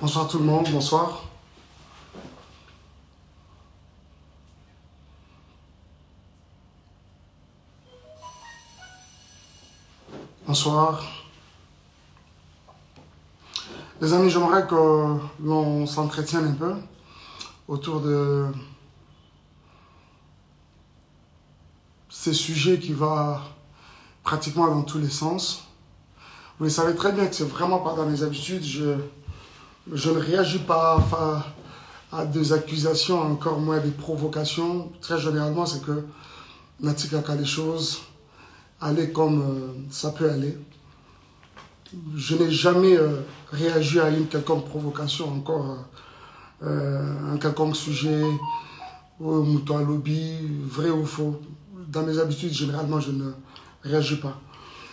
Bonsoir tout le monde, bonsoir. Bonsoir. Les amis, j'aimerais que l'on s'entretienne un peu autour de ces sujets qui vont pratiquement dans tous les sens. Vous le savez très bien que c'est vraiment pas dans mes habitudes. Je ne réagis pas à des accusations, encore moins des provocations. Très généralement, c'est que Natika a des choses aller comme ça peut aller. Je n'ai jamais réagi à une quelconque provocation, encore un quelconque sujet, mouton à lobby, vrai ou faux. Dans mes habitudes, généralement, je ne réagis pas.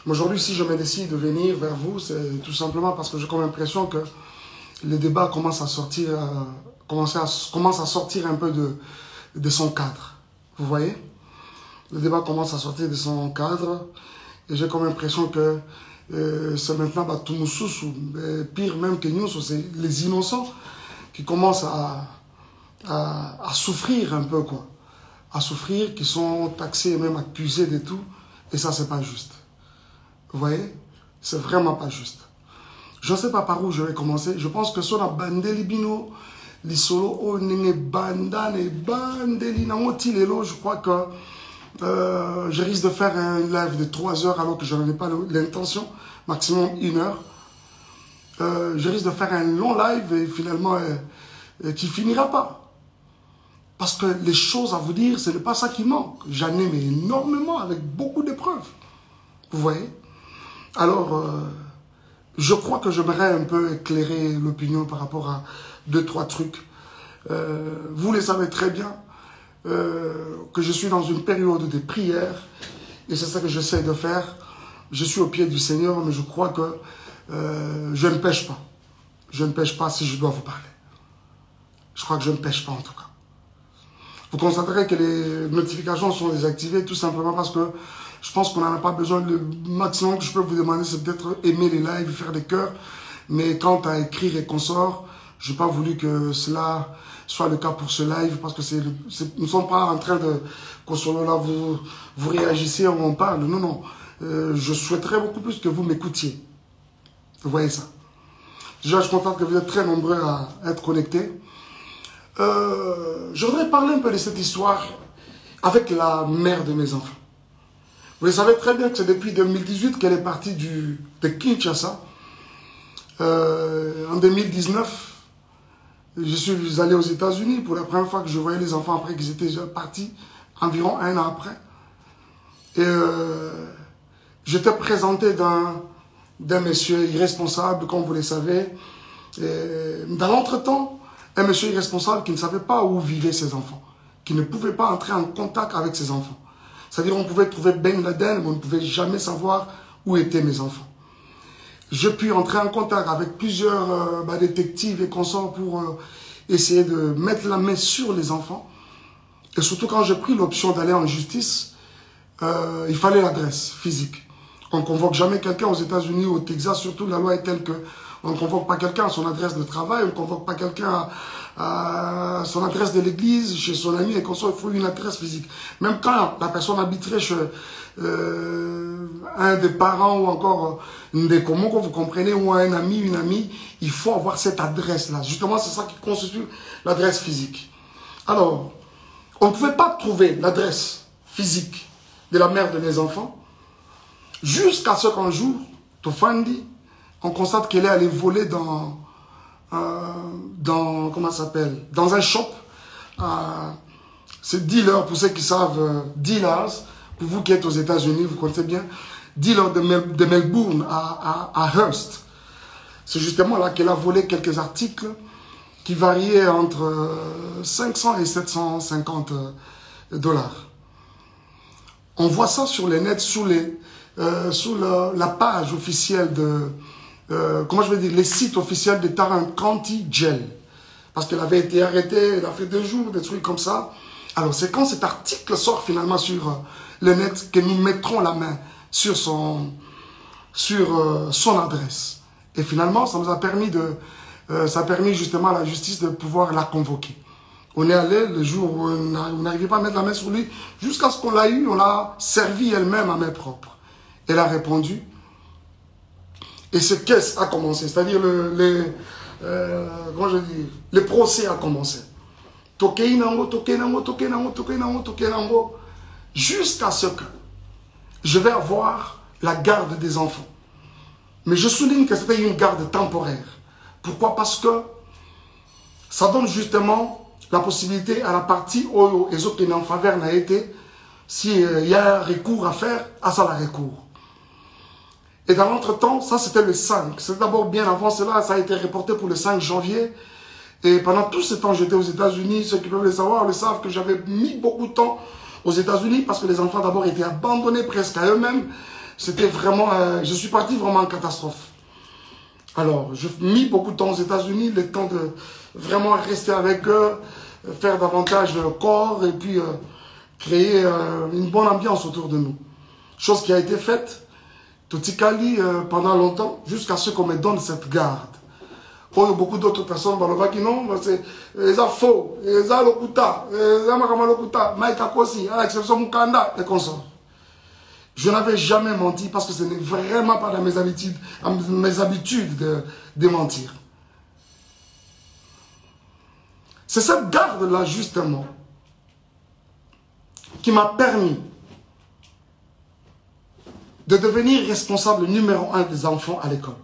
Mais aujourd'hui, si je me décide de venir vers vous, c'est tout simplement parce que j'ai comme l'impression que le débat commence à sortir, commence à sortir un peu de son cadre. Vous voyez? Le débat commence à sortir de son cadre et j'ai comme l'impression que c'est maintenant pire même que nous, c'est les innocents qui commencent à souffrir un peu, quoi. À souffrir, qui sont taxés et même accusés de tout. Et ça, c'est pas juste. Vous voyez? C'est vraiment pas juste. Je ne sais pas par où je vais commencer. Je pense que sur la bandeli bino, les solo, je crois que je risque de faire un live de 3 heures alors que je n'en ai pas l'intention, maximum 1 heure. Je risque de faire un long live et finalement qui finira pas. Parce que les choses à vous dire, ce n'est pas ça qui manque. J'en ai mais énormément avec beaucoup d'épreuves. Vous voyez? Alors, je crois que j'aimerais un peu éclairer l'opinion par rapport à 2-3 trucs. Vous le savez très bien. Que je suis dans une période de prière et c'est ça que j'essaie de faire. Je suis au pied du Seigneur, mais je crois que je ne pêche pas. Je ne pêche pas si je dois vous parler. Je crois que je ne pêche pas en tout cas. Vous constaterez que les notifications sont désactivées tout simplement parce que je pense qu'on n'en a pas besoin. Le maximum que je peux vous demander, c'est peut-être aimer les lives, faire des cœurs. Mais quant à écrire et consorts, je n'ai pas voulu que cela soit le cas pour ce live, parce que nous ne sommes pas en train de, qu'au solo là, vous réagissez, on parle. Non, non. Je souhaiterais beaucoup plus que vous m'écoutiez. Vous voyez ça. Déjà, je suis content que vous êtes très nombreux à être connectés. Je voudrais parler un peu de cette histoire avec la mère de mes enfants. Vous le savez très bien que c'est depuis 2018 qu'elle est partie de Kinshasa. En 2019, je suis allé aux États-Unis pour la première fois que je voyais les enfants après qu'ils étaient déjà partis, environ 1 an après. Et j'étais présenté d'un monsieur irresponsable, comme vous le savez. Et dans l'entretemps, un monsieur irresponsable qui ne savait pas où vivaient ses enfants, qui ne pouvait pas entrer en contact avec ses enfants. C'est-à-dire qu'on pouvait trouver Ben Laden, mais on ne pouvait jamais savoir où étaient mes enfants. Je puis entrer en contact avec plusieurs détectives et consorts pour essayer de mettre la main sur les enfants. Et surtout quand j'ai pris l'option d'aller en justice, il fallait l'adresse physique. On ne convoque jamais quelqu'un aux États-Unis ou au Texas, surtout la loi est telle que on ne convoque pas quelqu'un à son adresse de travail, on ne convoque pas quelqu'un à son adresse de l'église, chez son ami et consorts, il faut une adresse physique. Même quand la personne habiterait chez un des parents ou encore des communs, que vous comprenez, ou un ami, une amie, il faut avoir cette adresse-là. Justement, c'est ça qui constitue l'adresse physique. Alors, on ne pouvait pas trouver l'adresse physique de la mère de mes enfants jusqu'à ce qu'un jour, Tofandi, on constate qu'elle est allée voler dans comment ça s'appelle, dans un shop. C'est dealer, pour ceux qui savent, dealers. Pour vous qui êtes aux États-Unis, vous connaissez bien, dealer de Melbourne à Hearst. C'est justement là qu'elle a volé quelques articles qui variaient entre 500 et 750 $. On voit ça sur les nets, sous la page officielle de, comment je vais dire, les sites officiels de Tarrant County Jail. Parce qu'elle avait été arrêtée, elle a fait 2 jours, des trucs comme ça. Alors c'est quand cet article sort finalement sur le net que nous mettrons la main sur son adresse. Et finalement, ça nous a permis ça a permis justement à la justice de pouvoir la convoquer. On est allé le jour où on n'arrivait pas à mettre la main sur lui, jusqu'à ce qu'on l'a eu, on l'a servi elle-même à main propre. Elle a répondu. Et ce caisse a commencé, c'est-à-dire comment je dis, le procès a commencé. Jusqu'à ce que je vais avoir la garde des enfants. Mais je souligne que c'était une garde temporaire. Pourquoi? Parce que ça donne justement la possibilité à la partie où les autres en faveur n'a été, s'il y a un recours à faire, à ça la recours. Et dans l'entretemps, ça c'était le 5. C'est d'abord bien avant cela, ça a été reporté pour le 5 janvier. Et pendant tout ce temps, j'étais aux États-Unis. Ceux qui peuvent le savoir le savent que j'avais mis beaucoup de temps aux États-Unis parce que les enfants d'abord étaient abandonnés presque à eux-mêmes. C'était vraiment, je suis parti vraiment en catastrophe. Alors, j'ai mis beaucoup de temps aux États-Unis, le temps de vraiment rester avec eux, faire davantage corps et puis créer une bonne ambiance autour de nous. Chose qui a été faite. Totikali pendant longtemps, jusqu'à ce qu'on me donne cette garde. Il y a beaucoup d'autres personnes qui non, c'est faux, c'est lokuta, c'est lokuta, maïkakosi, à l'exception de Mukanda et consorts. Je n'avais jamais menti parce que ce n'est vraiment pas dans mes habitudes de mentir. C'est cette garde-là, justement, qui m'a permis de devenir responsable numéro 1 des enfants à l'école.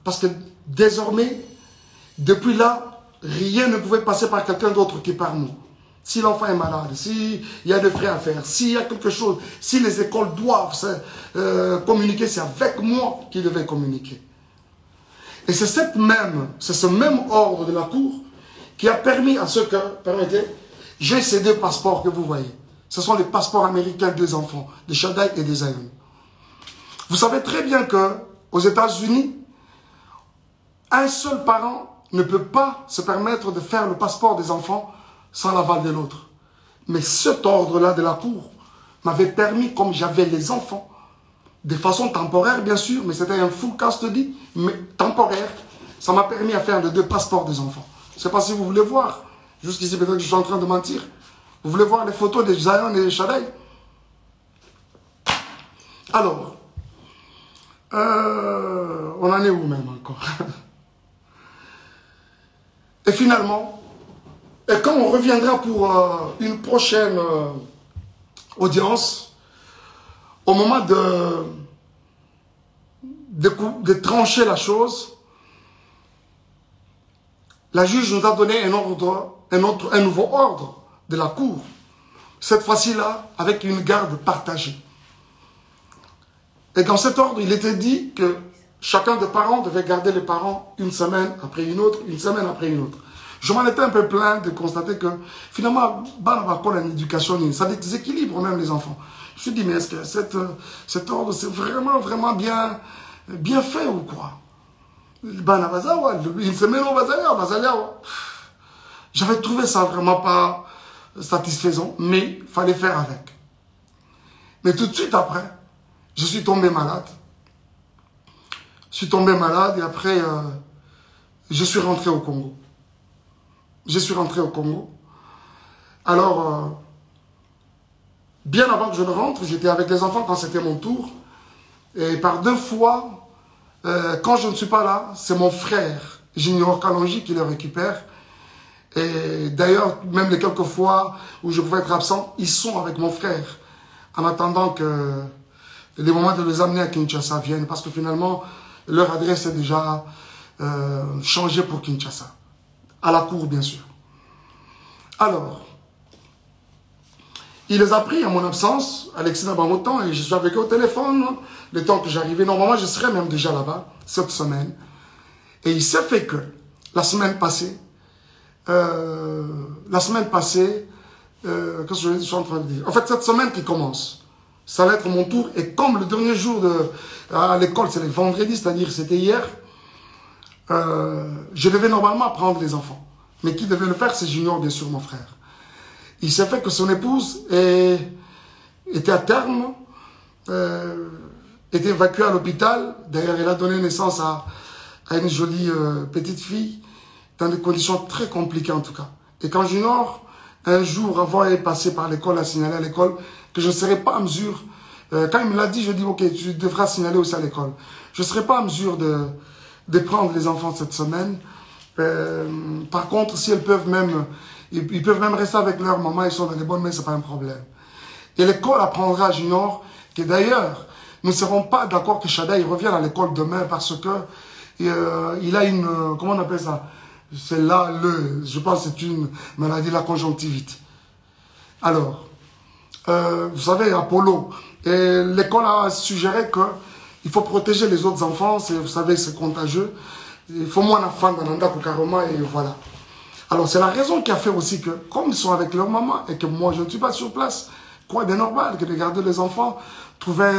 Parce que désormais, depuis là, rien ne pouvait passer par quelqu'un d'autre que par nous. Si l'enfant est malade, s'il y a des frais à faire, s'il y a quelque chose, si les écoles doivent communiquer, c'est avec moi qu'ils devaient communiquer. Et c'est ce même ordre de la Cour qui a permis à ce que, permettez, j'ai ces 2 passeports que vous voyez. Ce sont les passeports américains des enfants, de Shaddai et des Zion. Vous savez très bien qu'aux États-Unis, un seul parent ne peut pas se permettre de faire le passeport des enfants sans l'aval de l'autre. Mais cet ordre-là de la Cour m'avait permis, comme j'avais les enfants, de façon temporaire bien sûr, mais c'était un full custody, mais temporaire, ça m'a permis à faire les 2 passeports des enfants. Je ne sais pas si vous voulez voir, jusqu'ici peut-être que je suis en train de mentir. Vous voulez voir les photos de Zion et de Shaddai? Alors, on en est où même encore? Et finalement, et quand on reviendra pour une prochaine audience, au moment de trancher la chose, la juge nous a donné un nouveau ordre de la Cour. Cette fois-ci-là, avec une garde partagée. Et dans cet ordre, il était dit que chacun des parents devait garder les parents une semaine après une autre, une semaine après une autre. Je m'en étais un peu plaint de constater que finalement, l'éducation, ça déséquilibre même les enfants. Je me suis dit, mais est-ce que cet ordre, c'est vraiment bien fait ou quoi? Une semaine au Bazalia. J'avais trouvé ça vraiment pas satisfaisant, mais il fallait faire avec. Mais tout de suite après, je suis tombé malade. Je suis tombé malade et après, je suis rentré au Congo. Alors, bien avant que je ne rentre, j'étais avec les enfants quand c'était mon tour. Et par 2 fois, quand je ne suis pas là, c'est mon frère, Junior Kalonji, qui le récupère. Et d'ailleurs, même les quelques fois où je pouvais être absent, ils sont avec mon frère. En attendant que les moments de les amener à Kinshasa viennent. Parce que finalement, leur adresse est déjà changée pour Kinshasa. À la cour, bien sûr. Alors, il les a pris à mon absence, Alexis Nabamotan, et je suis avec eux au téléphone. Le temps que j'arrivais, normalement, je serais même déjà là-bas, cette semaine. Et il s'est fait que, la semaine passée, qu'est-ce que je suis en train de dire? En fait, cette semaine qui commence, ça va être mon tour. Et comme le dernier jour à l'école, c'est le vendredi, c'est-à-dire c'était hier, je devais normalement prendre les enfants. Mais qui devait le faire, c'est Junior, bien sûr, mon frère. Il s'est fait que son épouse était à terme, était évacuée à l'hôpital. D'ailleurs, elle a donné naissance à à une jolie petite fille, dans des conditions très compliquées en tout cas. Et quand Junior, un jour, avant d'être passé par l'école, a signalé à l'école que je ne serais pas en mesure, quand il me l'a dit, je dis, ok, tu devras signaler aussi à l'école. Je ne serai pas en mesure de prendre les enfants cette semaine. Par contre, si elles peuvent même, ils peuvent même rester avec leur maman, ils sont dans les bonnes mains, ce n'est pas un problème. Et l'école apprendra à Junior que d'ailleurs, nous ne serons pas d'accord que Shadaï revienne à l'école demain parce que il a une, comment on appelle ça? C'est là, je pense que c'est une maladie de la conjonctivite. Alors, vous savez, Apollo, l'école a suggéré qu'il faut protéger les autres enfants, vous savez, c'est contagieux. Il faut moins d'enfants dans l'anda Karoma et voilà. Alors, c'est la raison qui a fait aussi que, comme ils sont avec leur maman et que moi, je ne suis pas sur place, quoi de normal que de garder les enfants, trouver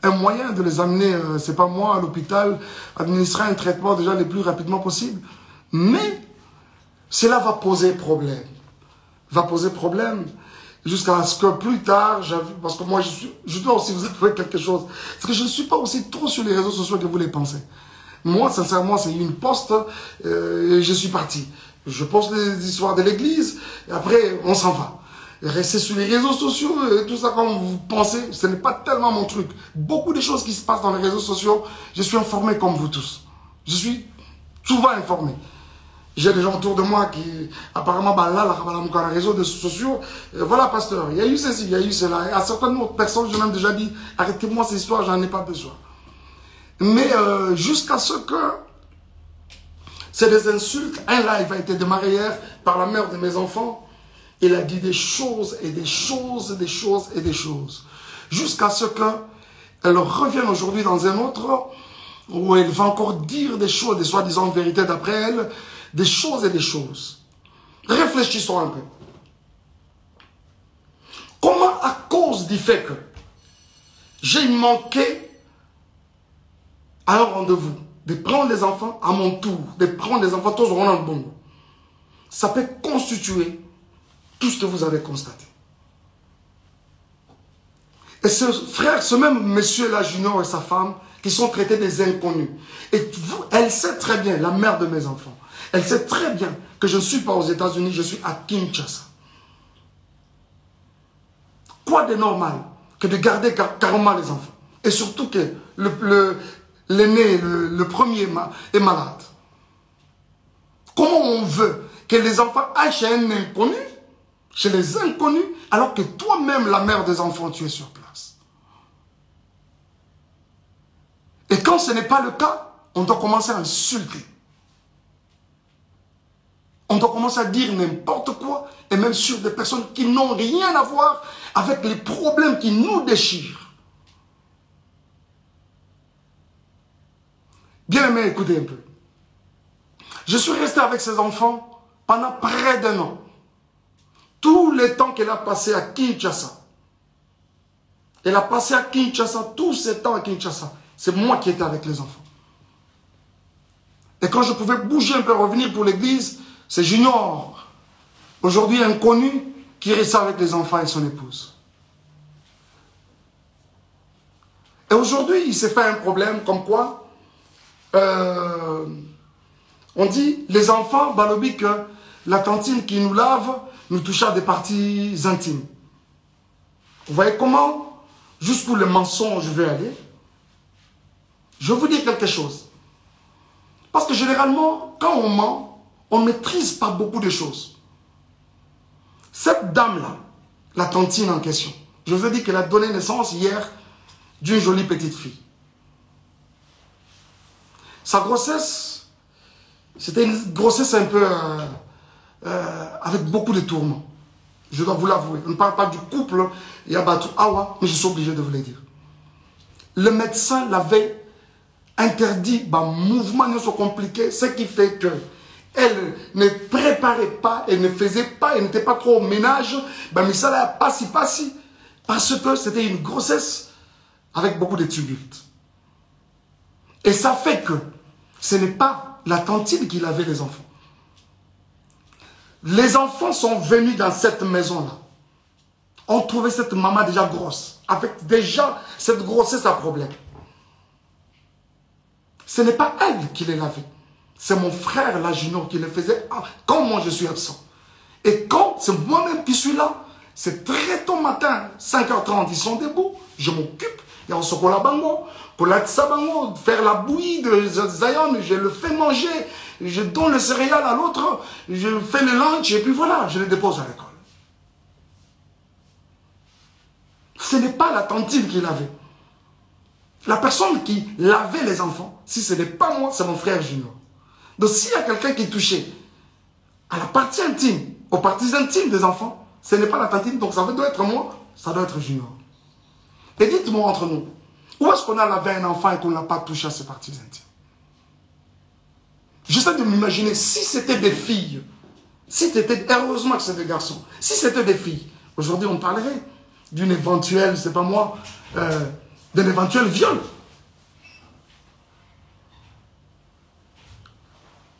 un moyen de les amener, c'est pas moi, à l'hôpital, administrer un traitement déjà le plus rapidement possible. Mais cela va poser problème. Va poser problème jusqu'à ce que plus tard, parce que moi, je dois aussi vous avouer quelque chose. Parce que je ne suis pas aussi trop sur les réseaux sociaux que vous les pensez. Moi, sincèrement, c'est une poste et je suis parti. Je poste les histoires de l'église et après, on s'en va. Et rester sur les réseaux sociaux et tout ça comme vous pensez, ce n'est pas tellement mon truc. Beaucoup de choses qui se passent dans les réseaux sociaux, je suis informé comme vous tous. Je suis souvent informé. J'ai des gens autour de moi qui, apparemment, là, dans les réseaux sociaux, voilà, pasteur, il y a eu ceci, il y a eu cela. Et à certaines autres personnes, je m'ai même déjà dit, arrêtez-moi ces histoires, j'en ai pas besoin. Mais jusqu'à ce que c'est des insultes, un live a été démarré hier par la mère de mes enfants. Il a dit des choses et des choses et des choses et des choses. Jusqu'à ce qu'elle revienne aujourd'hui dans un autre où elle va encore dire des choses, des soi-disant vérités d'après elle, des choses et des choses. Réfléchissons un peu. Comment, à cause du fait que j'ai manqué à un rendez-vous, de prendre les enfants à mon tour, de prendre les enfants tous au rond bon, ça peut constituer tout ce que vous avez constaté. Et ce frère, ce même monsieur-là, Junior et sa femme, qui sont traités des inconnus. Et vous, elle sait très bien, la mère de mes enfants, elle sait très bien que je ne suis pas aux États-Unis, je suis à Kinshasa. Quoi de normal que de garder carrément les enfants? Et surtout que l'aîné, le premier est malade. Comment on veut que les enfants aillent chez un inconnu, chez les inconnus, alors que toi-même, la mère des enfants, tu es sur place? Et quand ce n'est pas le cas, on doit commencer à insulter. On doit commencer à dire n'importe quoi, et même sur des personnes qui n'ont rien à voir avec les problèmes qui nous déchirent. Bien aimé, écoutez un peu. Je suis resté avec ces enfants pendant près d'1 an. Tout le temps qu'elle a passé à Kinshasa. Elle a passé à Kinshasa, tout ce temps à Kinshasa. C'est moi qui étais avec les enfants. Et quand je pouvais bouger un peu, revenir pour l'église, c'est Junior, aujourd'hui inconnu, qui restait avec les enfants et son épouse. Et aujourd'hui, il s'est fait un problème comme quoi, on dit, les enfants, balobi que la tantine qui nous lave, nous touche à des parties intimes. Vous voyez comment, jusqu'où le mensonge veut aller? Je vais vous dire quelque chose. Parce que généralement, quand on ment, on ne maîtrise pas beaucoup de choses. Cette dame-là, la tantine en question, je vous ai dit qu'elle a donné naissance hier d'une jolie petite fille. Sa grossesse, c'était une grossesse un peu avec beaucoup de tourments. Je dois vous l'avouer. On ne parle pas du couple Yabatou Awa, mais je suis obligé de vous le dire. Le médecin l'avait interdit, mouvement ne soit compliqué, ce qui fait que elle ne préparait pas, elle ne faisait pas, elle n'était pas trop au ménage, mais ça l'a passi, parce que c'était une grossesse avec beaucoup de tumultes. Et ça fait que ce n'est pas la tantine qui lavait les enfants. Les enfants sont venus dans cette maison-là. On trouvait cette maman déjà grosse, avec déjà cette grossesse à problème. Ce n'est pas elle qui les lavait. C'est mon frère, là, Junior, qui les faisait quand moi je suis absent. Et quand c'est moi-même qui suis là, c'est très tôt matin, 5h30, ils sont debout, je m'occupe, et on se colle à bango, pour la tsabango, faire la bouillie de Zion, je le fais manger, je donne le céréal à l'autre, je fais le lunch, et puis voilà, je les dépose à l'école. Ce n'est pas la tantine qui lavait. La personne qui lavait les enfants, si ce n'est pas moi, c'est mon frère Junior. Donc s'il y a quelqu'un qui touchait à la partie intime, aux parties intimes des enfants, ce n'est pas la tantine, donc ça doit être moi, ça doit être Junior. Et dites-moi entre nous, où est-ce qu'on a lavé un enfant et qu'on n'a pas touché à ses parties intimes? J'essaie de m'imaginer, si c'était des filles, si c'était, heureusement que c'est des garçons, si c'était des filles, aujourd'hui on parlerait d'une éventuelle, c'est pas moi, d'un éventuel viol.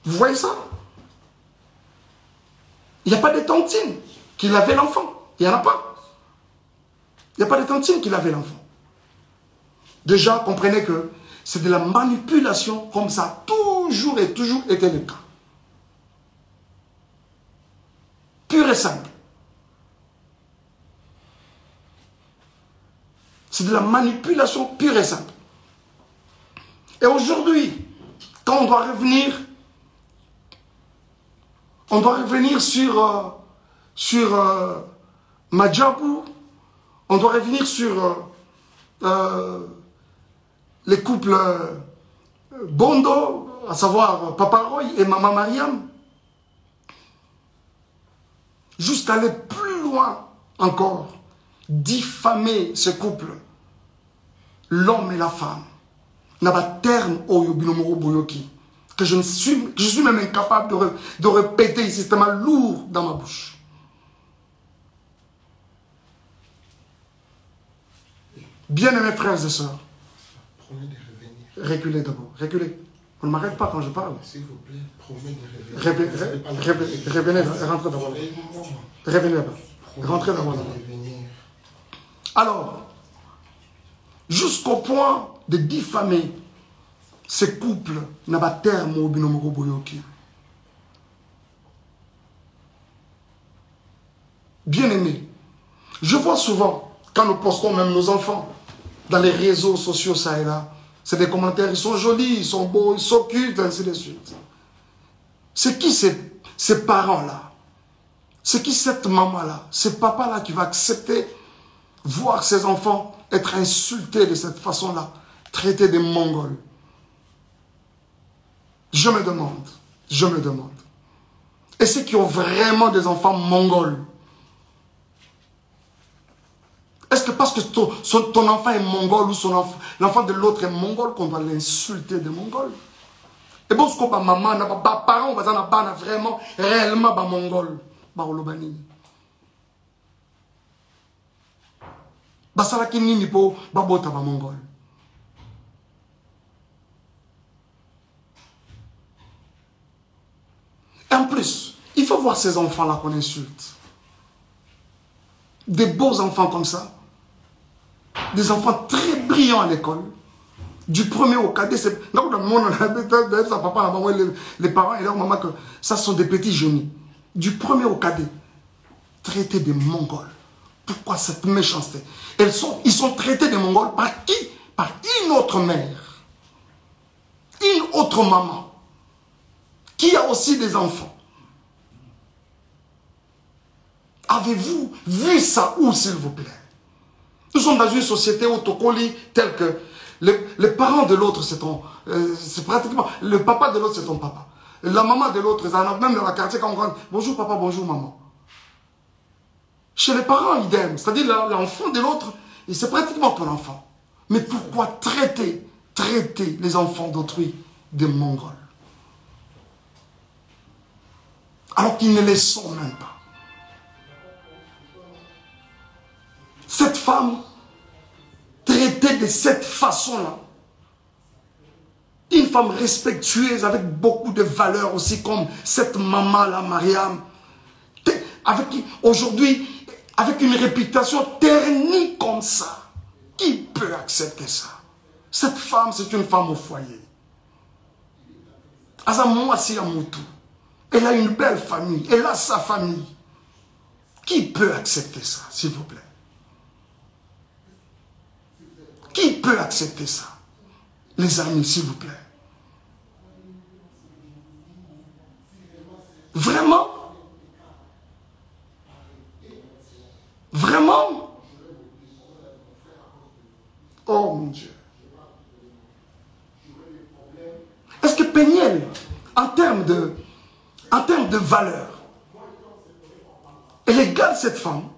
Vous voyez ça? Il n'y a pas de tantine qui lavait l'enfant. Il n'y en a pas. Il n'y a pas de tantine qui lavait l'enfant. Déjà, comprenez que c'est de la manipulation, comme ça a toujours et toujours été le cas. Pur et simple. C'est de la manipulation pure et simple. Et aujourd'hui, quand on doit revenir sur Madjabou, on doit revenir sur les couples Bondo, à savoir Papa Roy et Maman Mariam, jusqu'à aller plus loin encore, diffamer ce couple, l'homme et la femme, n'a pas terme au Yobinomoro Boyoki, que je suis même incapable de répéter ici, c'est tellement lourd dans ma bouche. Bien-aimés frères et sœurs, promet de revenir. Reculez d'abord, reculez. On ne m'arrête pas quand je parle. S'il vous plaît, promet de revenir. Revenez là, rentrez d'abord. Revenez là-bas. Rentrez d'abord. Alors, jusqu'au point de diffamer ces couples n'a pas terme au binomoro boyoki. Bien-aimés, je vois souvent, quand nous postons même nos enfants dans les réseaux sociaux, ça et là, c'est des commentaires, ils sont jolis, ils sont beaux, ils sont cute, ainsi de suite. C'est qui ces parents-là? C'est qui cette maman-là? Ce papa-là qui va accepter voir ses enfants être insultés de cette façon-là, traités de Mongols? Je me demande. Et ceux qui ont vraiment des enfants mongols, est-ce que parce que ton enfant est mongol ou l'enfant de l'autre est mongol qu'on doit l'insulter de mongol? Et bon, ce que maman, parents, vraiment, réellement, mongol, olobani. Basala kinini po, babota mongol. Et en plus, il faut voir ces enfants-là qu'on insulte. Des beaux enfants comme ça. Des enfants très brillants à l'école. Du premier au cadet, c'est... Donc, dans le monde, les parents et leur maman, que ça sont des petits génies. Du premier au cadet, traités de Mongols. Pourquoi cette méchanceté? Ils sont traités de Mongols par qui? Par une autre mère. Une autre maman. Qui a aussi des enfants. Avez-vous vu ça où, s'il vous plaît? Nous sommes dans une société autocolie telle que les parents de l'autre, c'est pratiquement... Le papa de l'autre, c'est ton papa. La maman de l'autre, même dans la quartier, quand on rentre, bonjour papa, bonjour maman. Chez les parents, idem. C'est-à-dire l'enfant de l'autre, c'est pratiquement ton enfant. Mais pourquoi traiter les enfants d'autrui de Mongols? Alors qu'ils ne les sont même pas. Cette femme, traitée de cette façon-là, une femme respectueuse avec beaucoup de valeurs aussi, comme cette maman-là, Mariam, aujourd'hui, avec une réputation ternie comme ça, qui peut accepter ça? Cette femme, c'est une femme au foyer. Azamouassi Amoutou. Elle a une belle famille. Elle a sa famille. Qui peut accepter ça, s'il vous plaît? Qui peut accepter ça? Les amis, s'il vous plaît. Vraiment? Vraiment? Oh mon Dieu. Est-ce que Péniel, en termes de valeur, elle égale cette femme?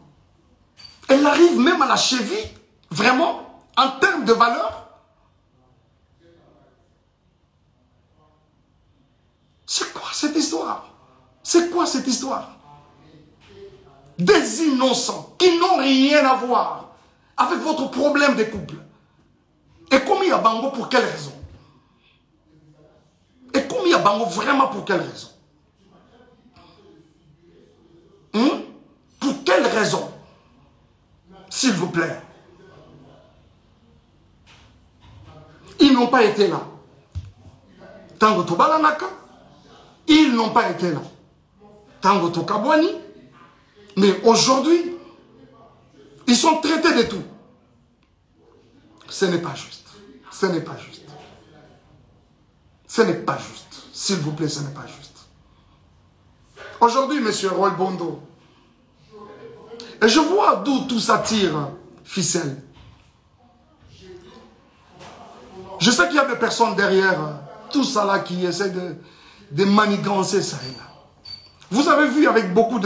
Elle arrive même à la cheville? Vraiment? En termes de valeur? C'est quoi cette histoire? C'est quoi cette histoire? Des innocents qui n'ont rien à voir avec votre problème de couple. Et commis à Bango pour quelle raison? Et commis à Bango vraiment pour quelle raison? Pour quelle raison? S'il vous plaît. Ils n'ont pas été là. Tango Tobalanaka, ils n'ont pas été là. Tango Tokabwani, mais aujourd'hui, ils sont traités de tout. Ce n'est pas juste. Ce n'est pas juste. Ce n'est pas juste. S'il vous plaît, ce n'est pas juste. Aujourd'hui, monsieur Roy Bondo, et je vois d'où tout ça tire, ficelle. Je sais qu'il y a des personnes derrière tout ça là qui essaient de manigancer ça et là. Vous avez vu avec beaucoup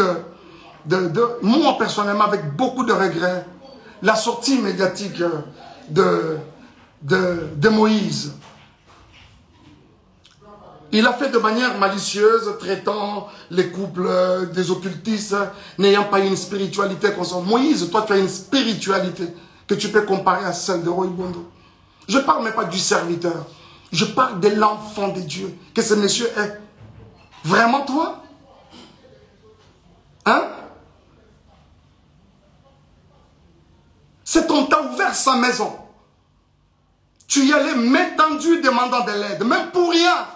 moi personnellement, avec beaucoup de regrets, la sortie médiatique de Moïse. Il a fait de manière malicieuse, traitant les couples des occultistes, n'ayant pas une spiritualité consciente. Moïse, toi tu as une spiritualité que tu peux comparer à celle de Roy Bondo. Je ne parle même pas du serviteur. Je parle de l'enfant de Dieu que ce monsieur est. Vraiment toi? Hein? C'est on t'a ouvert sa maison. Tu y allais main tendue demandant de l'aide, même pour rien.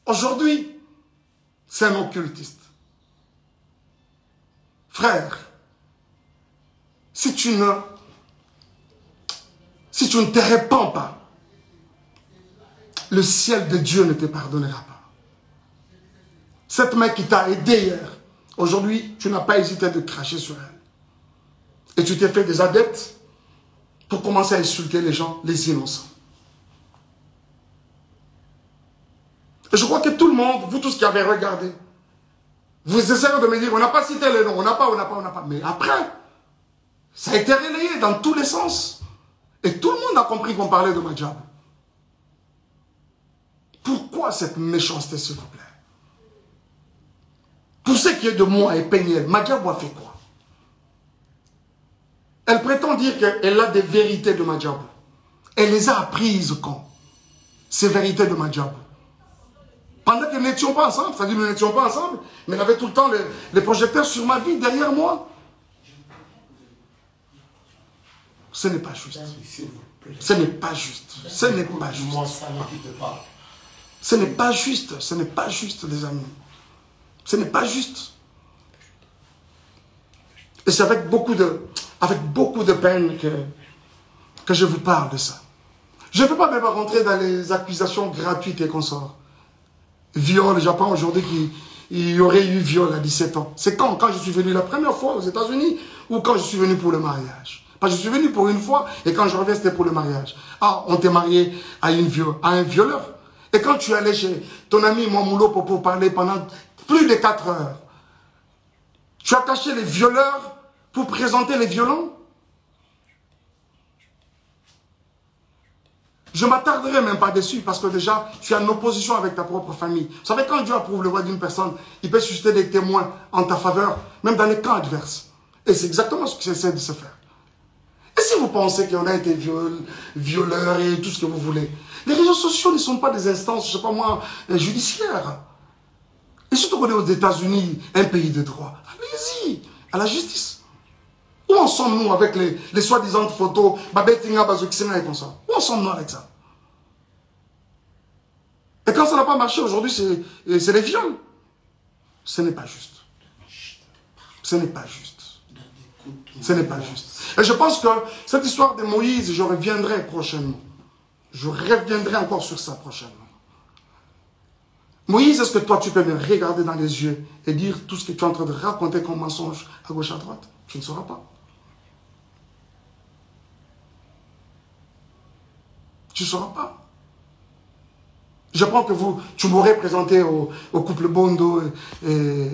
Aujourd'hui, c'est un occultiste. Frère, si tu ne te répands pas, le ciel de Dieu ne te pardonnera pas. Cette main qui t'a aidé hier, aujourd'hui, tu n'as pas hésité de cracher sur elle. Et tu t'es fait des adeptes pour commencer à insulter les gens, les innocents. Et je crois que tout le monde, vous tous qui avez regardé, vous essayez de me dire, on n'a pas cité les noms, on n'a pas. Mais après, ça a été relayé dans tous les sens. Et tout le monde a compris qu'on parlait de Madjabou. Pourquoi cette méchanceté, s'il vous plaît? Pour ce qui est de moi et Péniel, Madjabou a fait quoi? Elle prétend dire qu'elle a des vérités de Madjabou. Elle les a apprises quand? Ces vérités de Madjabou. Pendant que nous n'étions pas ensemble, c'est-à-dire nous n'étions pas ensemble, mais elle avait tout le temps les projecteurs sur ma vie, derrière moi. Ce n'est pas juste. Ce n'est pas juste. Ce n'est pas juste. Ce n'est pas juste. Ce n'est pas juste, les amis. Ce n'est pas juste. Et c'est avec beaucoup de peine que je vous parle de ça. Je ne veux pas même rentrer dans les accusations gratuites et consorts. Viol, j'apprends aujourd'hui qu'il y aurait eu viol à 17 ans. C'est quand je suis venu la première fois aux États-Unis ou quand je suis venu pour le mariage? Parce que je suis venu pour une fois et quand je reviens, c'était pour le mariage. Ah, on t'est marié à un violeur. Et quand tu es allé chez ton ami Mouamoulo pour parler pendant plus de 4 heures, tu as caché les violeurs pour présenter les violents? Je ne m'attarderai même pas dessus parce que déjà, tu es en opposition avec ta propre famille. Vous savez, quand Dieu approuve le voix d'une personne, il peut susciter des témoins en ta faveur, même dans les camps adverses. Et c'est exactement ce qu'il essaie de se faire. Et si vous pensez qu'on a été violeurs et tout ce que vous voulez, les réseaux sociaux ne sont pas des instances, je ne sais pas moi, judiciaires. Et surtout qu'on est aux États-Unis, un pays de droit. Allez-y, à la justice. Où en sommes-nous avec les soi-disant photos, Babetinga, Bazouksena et comme ça? Où en sommes-nous avec ça? quand ça n'a pas marché aujourd'hui, c'est les viols. Ce n'est pas juste. Ce n'est pas juste. Ce n'est pas juste. Et je pense que cette histoire de Moïse, je reviendrai prochainement. Je reviendrai encore sur ça prochainement. Moïse, est-ce que toi, tu peux me regarder dans les yeux et dire tout ce que tu es en train de raconter comme mensonge à gauche, à droite? Tu ne sauras pas. Tu ne sauras pas. Je pense que tu m'aurais présenté au couple Bondo et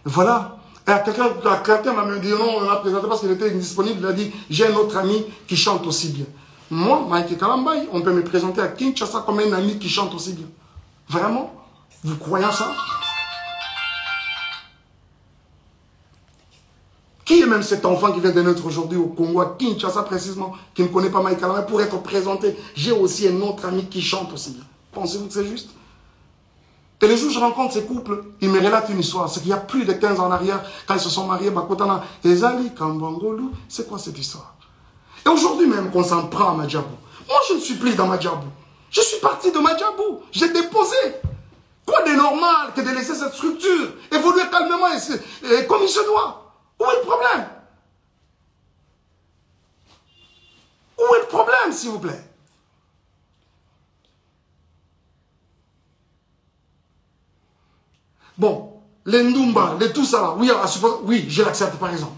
voilà. Et quelqu'un m'a dit non, on l'a présenté parce qu'il était indisponible. Il a dit, j'ai un autre ami qui chante aussi bien. Moi, Mike Kalambay, on peut me présenter à Kinshasa comme un ami qui chante aussi bien. Vraiment? Vous croyez ça? Qui est même cet enfant qui vient de naître aujourd'hui au Congo, à Kinshasa précisément, qui ne connaît pas Mike Kalambay, pour être présenté? J'ai aussi un autre ami qui chante aussi bien. Pensez-vous que c'est juste? Et les jours où je rencontre ces couples, ils me relatent une histoire. C'est qu'il y a plus de 15 ans en arrière, quand ils se sont mariés, Bakotana, Ezali, Kambangolu, c'est quoi cette histoire? Et aujourd'hui même qu'on s'en prend à Madjabou. Moi, je ne suis plus dans Madjabou. Je suis parti de Madjabou. J'ai déposé. Quoi de normal que de laisser cette structure évoluer calmement et comme il se doit? Où est le problème? Où est le problème, s'il vous plaît? Bon, les Ndumba, les tout ça là, oui, je l'accepte par exemple.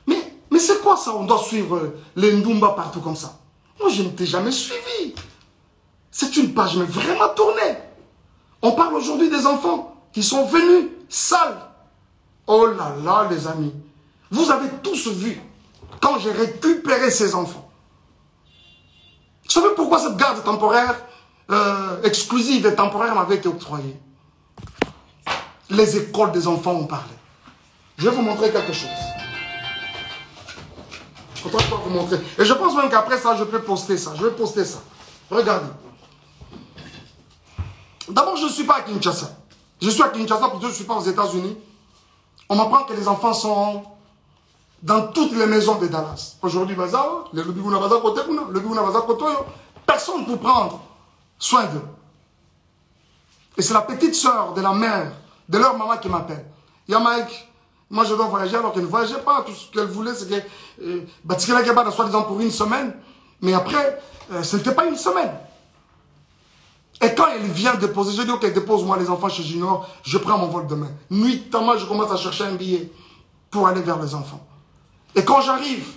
Mais c'est quoi ça? On doit suivre les Ndumba partout comme ça. Moi, je ne t'ai jamais suivi. C'est une page mais vraiment tournée. On parle aujourd'hui des enfants qui sont venus sales. Oh là là, les amis. Vous avez tous vu quand j'ai récupéré ces enfants. Vous savez pourquoi cette garde temporaire exclusive et temporaire m'avait été octroyée? Les écoles des enfants ont parlé. Je vais vous montrer quelque chose. Je vais vous montrer. Et je pense même qu'après ça, je peux poster ça. Je vais poster ça. Regardez. D'abord, je ne suis pas à Kinshasa. Je suis à Kinshasa parce que je ne suis pas aux États-Unis. On m'apprend que les enfants sont dans toutes les maisons de Dallas. Aujourd'hui, personne pour prendre soin d'eux. Et c'est la petite soeur de la mère, de leur maman qui m'appelle. Il y a Mike, moi je dois voyager alors qu'elle ne voyageait pas. Tout ce qu'elle voulait, c'est que soi-disant pour une semaine. Mais après, ce n'était pas une semaine. Et quand elle vient déposer, je dis ok, dépose-moi les enfants chez Junior, je prends mon vol demain. Nuitamment, je commence à chercher un billet pour aller vers les enfants. Et quand j'arrive,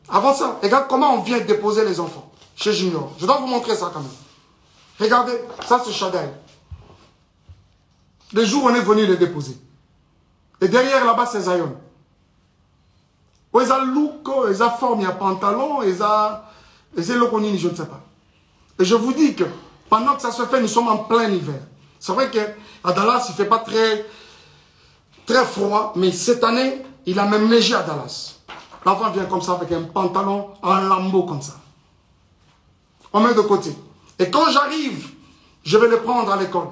avant ça, regarde comment on vient déposer les enfants chez Junior. Je dois vous montrer ça quand même. Regardez, ça c'est Chadaï. Le jour où on est venu les déposer. Et derrière là-bas c'est Zion. Où ils ont look, ils ont forme, il y a pantalon, ils ont loconini, je ne sais pas. Et je vous dis que pendant que ça se fait, nous sommes en plein hiver. C'est vrai qu'à Dallas, il ne fait pas très froid, mais cette année, il a même neigé à Dallas. L'enfant vient comme ça avec un pantalon en lambeau comme ça. On met de côté. Et quand j'arrive, je vais le prendre à l'école.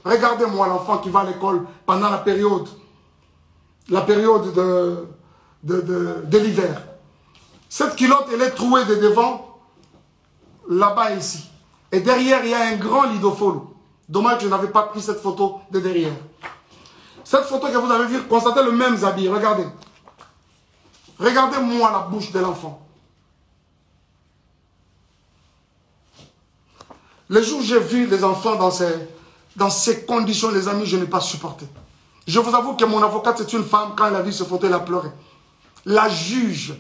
Regardez-moi l'enfant qui va à l'école pendant la période de l'hiver. Cette culotte, elle est trouée de devant, là-bas ici. Et derrière, il y a un grand lidofolo. Dommage que je n'avais pas pris cette photo de derrière. Cette photo que vous avez vue, constatez le même habit. Regardez. Regardez-moi la bouche de l'enfant. Le jour où j'ai vu les enfants dans ces conditions, les amis, je n'ai pas supporté. Je vous avoue que mon avocate, c'est une femme, quand elle a vu ce photo, elle a pleuré. La juge,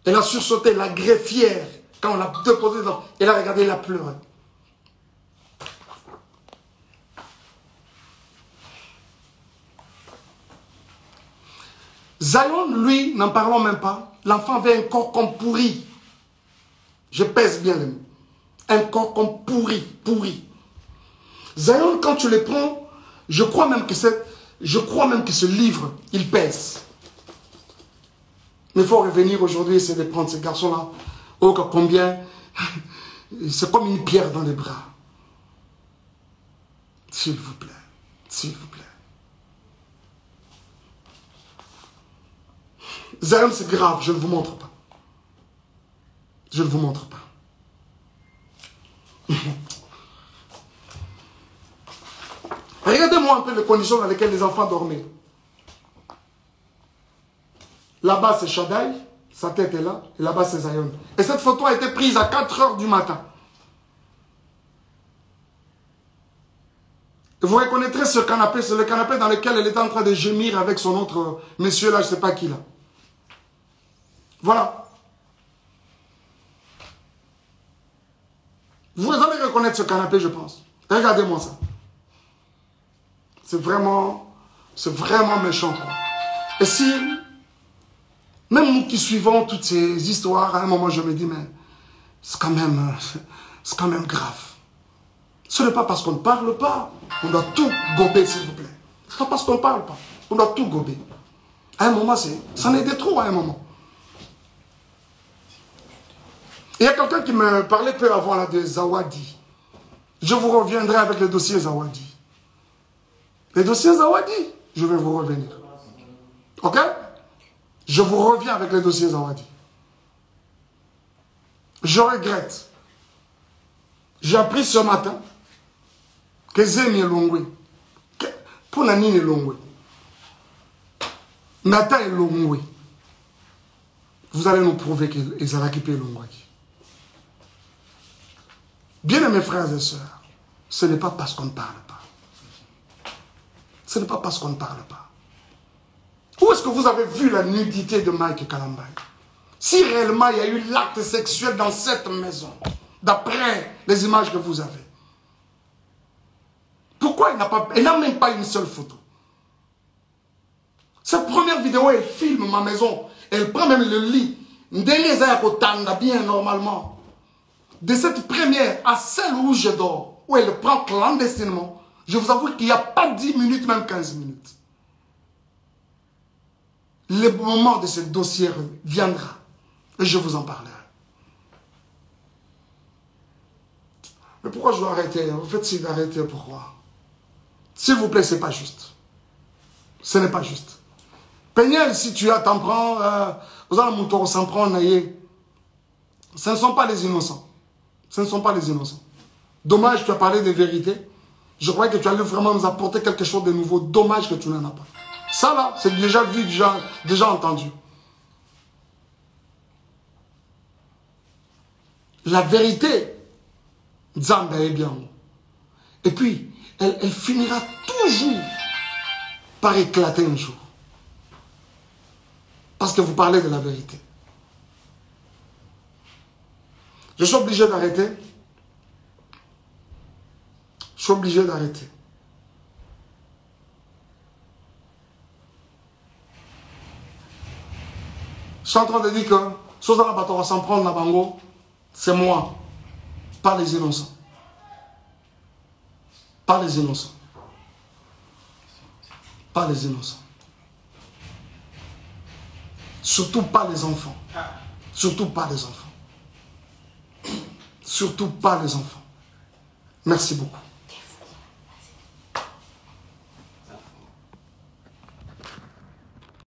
elle a sursauté, la greffière, quand on l'a déposé, elle a regardé, elle a pleuré. Zion, lui, n'en parlons même pas. L'enfant avait un corps comme pourri. Je pèse bien les mots. Un corps comme pourri. Zion, quand tu le prends, je crois même que ce livre, il pèse. Mais il faut revenir aujourd'hui et essayer de prendre ces garçons-là. Oh, combien. C'est comme une pierre dans les bras. S'il vous plaît. S'il vous plaît. Zion, c'est grave, je ne vous montre pas. Je ne vous montre pas. Regardez-moi un peu les conditions dans lesquelles les enfants dormaient. Là-bas, c'est Shaddai, sa tête est là, et là-bas, c'est Zion. Et cette photo a été prise à 4 heures du matin. Et vous reconnaîtrez ce canapé, c'est le canapé dans lequel elle était en train de gémir avec son autre monsieur là, je ne sais pas qui là. Voilà. Vous allez reconnaître ce canapé, je pense. Regardez-moi ça. C'est vraiment méchant, quoi. Et si, même nous qui suivons toutes ces histoires, à un moment, je me dis, mais c'est quand même grave. Ce n'est pas parce qu'on ne parle pas, on doit tout gober, s'il vous plaît. Ce n'est pas parce qu'on ne parle pas, on doit tout gober. À un moment, ça en était trop, à un moment. Il y a quelqu'un qui me parlait peu avant là, de Zawadi. Je vous reviendrai avec le dossier Zawadi. Le dossier Zawadi, je vais vous revenir. Ok? Je vous reviens avec le dossier Zawadi. Je regrette. J'ai appris ce matin que Zemi est Longwe. Pour Nanine est Longwe. Nata est Longwe. Vous allez nous prouver qu'ils ont récupéré Longwe. Bien mes frères et sœurs, ce n'est pas parce qu'on ne parle pas. Ce n'est pas parce qu'on ne parle pas. Où est-ce que vous avez vu la nudité de Mike Kalambay? Si réellement il y a eu l'acte sexuel dans cette maison, d'après les images que vous avez, pourquoi il n'a même pas une seule photo? Cette première vidéo, elle filme ma maison, elle prend même le lit. Bien normalement. De cette première à celle où je dors, où elle prend clandestinement, je vous avoue qu'il n'y a pas 10 minutes, même 15 minutes. Le moment de ce dossier viendra et je vous en parlerai. Mais pourquoi je dois arrêter? Vous faites si d'arrêter, pourquoi? S'il vous plaît, ce n'est pas juste. Ce n'est pas juste. Peignel, si tu t'en prends, vous allez mon s'en prendre, ce ne sont pas les innocents. Ce ne sont pas les innocents. Dommage, tu as parlé de vérité. Je croyais que tu allais vraiment nous apporter quelque chose de nouveau. Dommage que tu n'en as pas. Ça là, c'est déjà vu, déjà entendu. La vérité, Zamba est bien. Et puis, elle finira toujours par éclater un jour. Parce que vous parlez de la vérité. Je suis obligé d'arrêter. Je suis obligé d'arrêter. Je suis en train de dire que Sozana Batora s'en prendre la bango, c'est moi, pas les innocents. Pas les innocents. Pas les innocents. Surtout pas les enfants. Surtout pas les enfants. Surtout pas les enfants. Merci beaucoup.